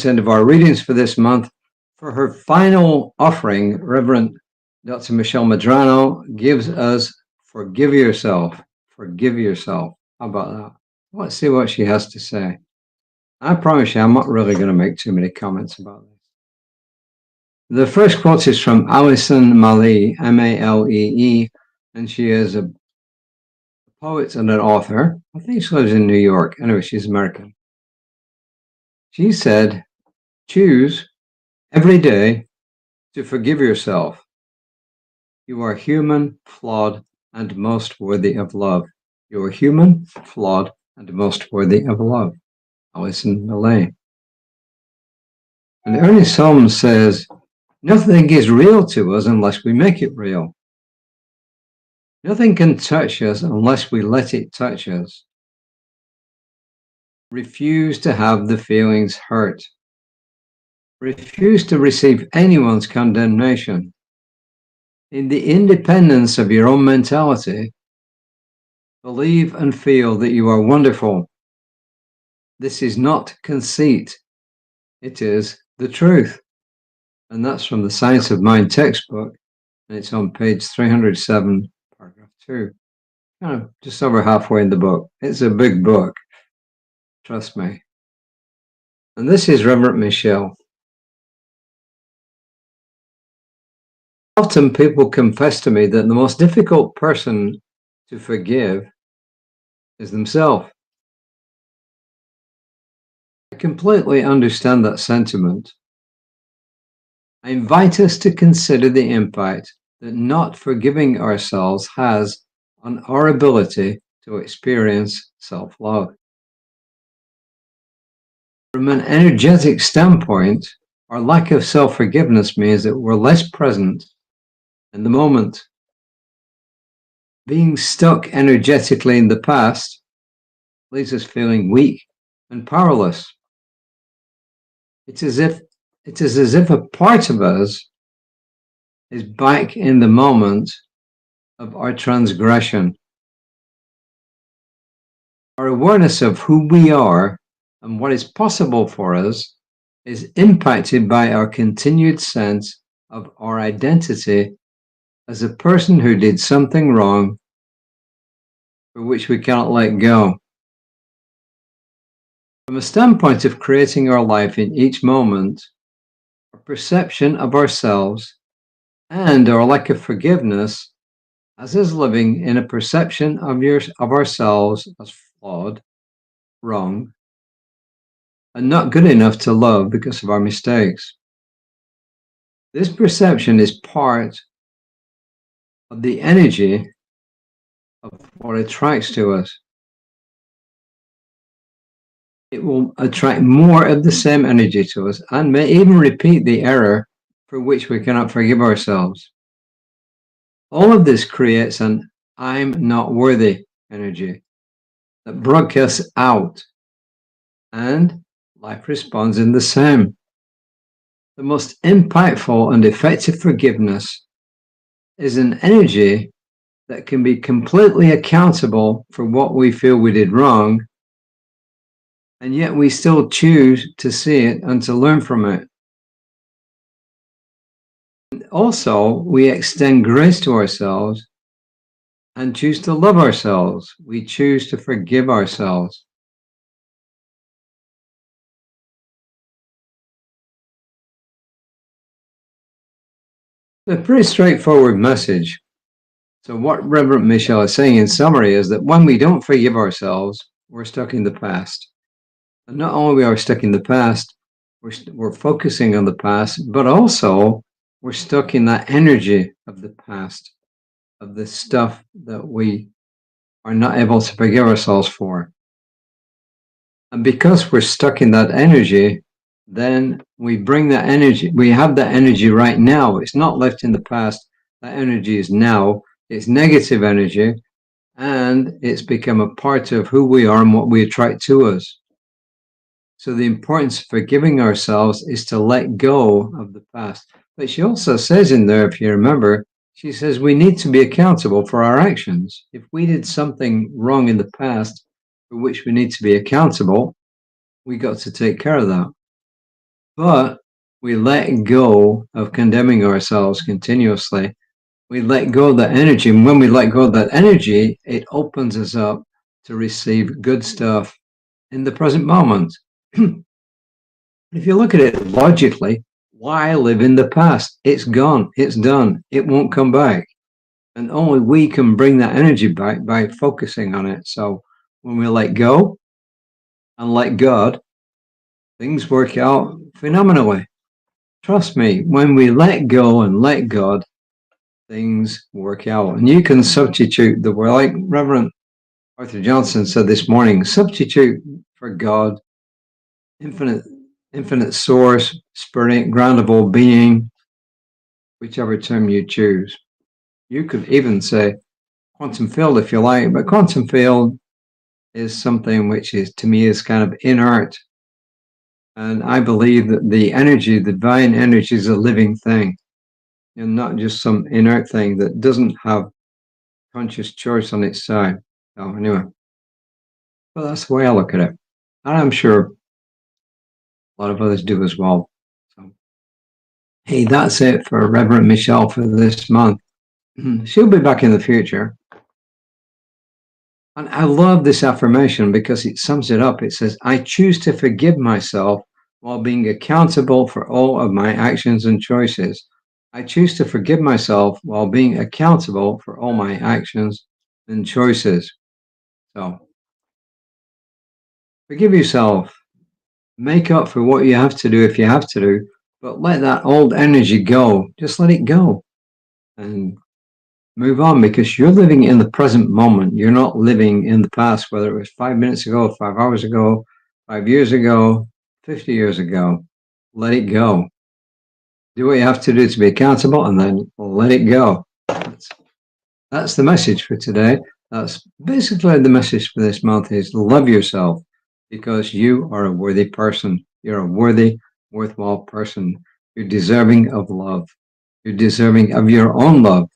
end of our readings for this month. For her final offering, Reverend Dr. Michelle Medrano gives us Forgive Yourself. Forgive yourself. How about that? Let's see what she has to say. I promise you, I'm not really going to make too many comments about this. The first quote is from Alison Malee, M-A-L-E-E, and she is a poet and an author. I think she lives in New York. Anyway, she's American. She said, choose every day to forgive yourself. You are human, flawed, and most worthy of love. You are human, flawed, and most worthy of love. Alison Malee. And Ernest Holmes says, nothing is real to us unless we make it real. Nothing can touch us unless we let it touch us. Refuse to have the feelings hurt. Refuse to receive anyone's condemnation. In the independence of your own mentality, believe and feel that you are wonderful. This is not conceit. It is the truth. And that's from the Science of Mind textbook. And it's on page 307, paragraph 2. Kind of just over halfway in the book. It's a big book. Trust me. And this is Reverend Michelle. Often people confess to me that the most difficult person to forgive is themselves. I completely understand that sentiment. I invite us to consider the impact that not forgiving ourselves has on our ability to experience self-love. From an energetic standpoint, our lack of self-forgiveness means that we're less present in the moment. Being stuck energetically in the past leaves us feeling weak and powerless. It is as if a part of us is back in the moment of our transgression. Our awareness of who we are and what is possible for us is impacted by our continued sense of our identity as a person who did something wrong for which we cannot let go. From a standpoint of creating our life in each moment, our perception of ourselves and our lack of forgiveness as us living in a perception of ourselves as flawed, wrong, and not good enough to love because of our mistakes. This perception is part of the energy of what attracts to us. It will attract more of the same energy to us and may even repeat the error for which we cannot forgive ourselves. All of this creates an I'm not worthy energy that broadcasts out, and life responds in the same. The most impactful and effective forgiveness is an energy that can be completely accountable for what we feel we did wrong, and yet we still choose to see it and to learn from it. Also, we extend grace to ourselves and choose to love ourselves. We choose to forgive ourselves. A pretty straightforward message. So what Reverend Michelle is saying in summary is that when we don't forgive ourselves, we're stuck in the past. And not only are we stuck in the past, we're focusing on the past, but also we're stuck in that energy of the past, of the stuff that we are not able to forgive ourselves for. And because we're stuck in that energy, then we bring that energy, we have that energy right now. It's not left in the past. That energy is now. It's negative energy, and it's become a part of who we are and what we attract to us. So the importance of forgiving ourselves is to let go of the past. But she also says in there, if you remember, she says we need to be accountable for our actions. If we did something wrong in the past for which we need to be accountable, we got to take care of that. But we let go of condemning ourselves continuously. We let go of that energy. And when we let go of that energy, it opens us up to receive good stuff in the present moment. If you look at it logically, why live in the past? It's gone. It's done. It won't come back. And only we can bring that energy back by focusing on it. So when we let go and let God, things work out phenomenally. Trust me, when we let go and let God, things work out. And you can substitute the word, like Reverend Arthur Johnson said this morning, substitute for God, infinite source, spirit, ground of all being, whichever term you choose. You could even say quantum field if you like, but quantum field is something which is, to me, is kind of inert. And I believe that the energy, the divine energy, is a living thing and not just some inert thing that doesn't have conscious choice on its side. So anyway, well, that's the way I look at it. And I'm sure a lot of others do as well. So, hey, that's it for Reverend Michelle for this month. She'll be back in the future. And I love this affirmation because it sums it up. It says, I choose to forgive myself while being accountable for all of my actions and choices. I choose to forgive myself while being accountable for all my actions and choices. So forgive yourself. Make up for what you have to do if you have to do, but let that old energy go. Just let it go and move on, because you're living in the present moment. You're not living in the past, whether it was 5 minutes ago, 5 hours ago, 5 years ago, 50 years ago. Let it go. Do what you have to do to be accountable, and then let it go. That's the message for today. That's basically the message for this month is love yourself, because you are a worthy person. You're a worthy, worthwhile person. You're deserving of love. You're deserving of your own love.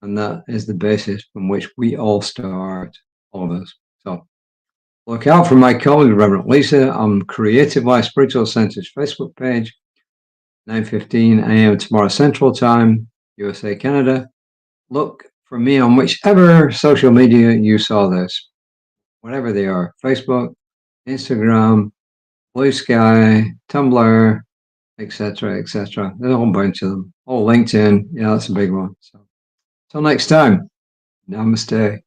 And that is the basis from which we all start, all of us. So look out for my colleague, Reverend Lisa, on Creative Life Spiritual Center's Facebook page, 9:15 a.m. tomorrow Central Time, USA, Canada. Look for me on whichever social media you saw this, whatever they are, Facebook, Instagram, Blue Sky, Tumblr, etc., etc. There's a whole bunch of them. Oh, LinkedIn. Yeah, that's a big one. So, till next time. Namaste.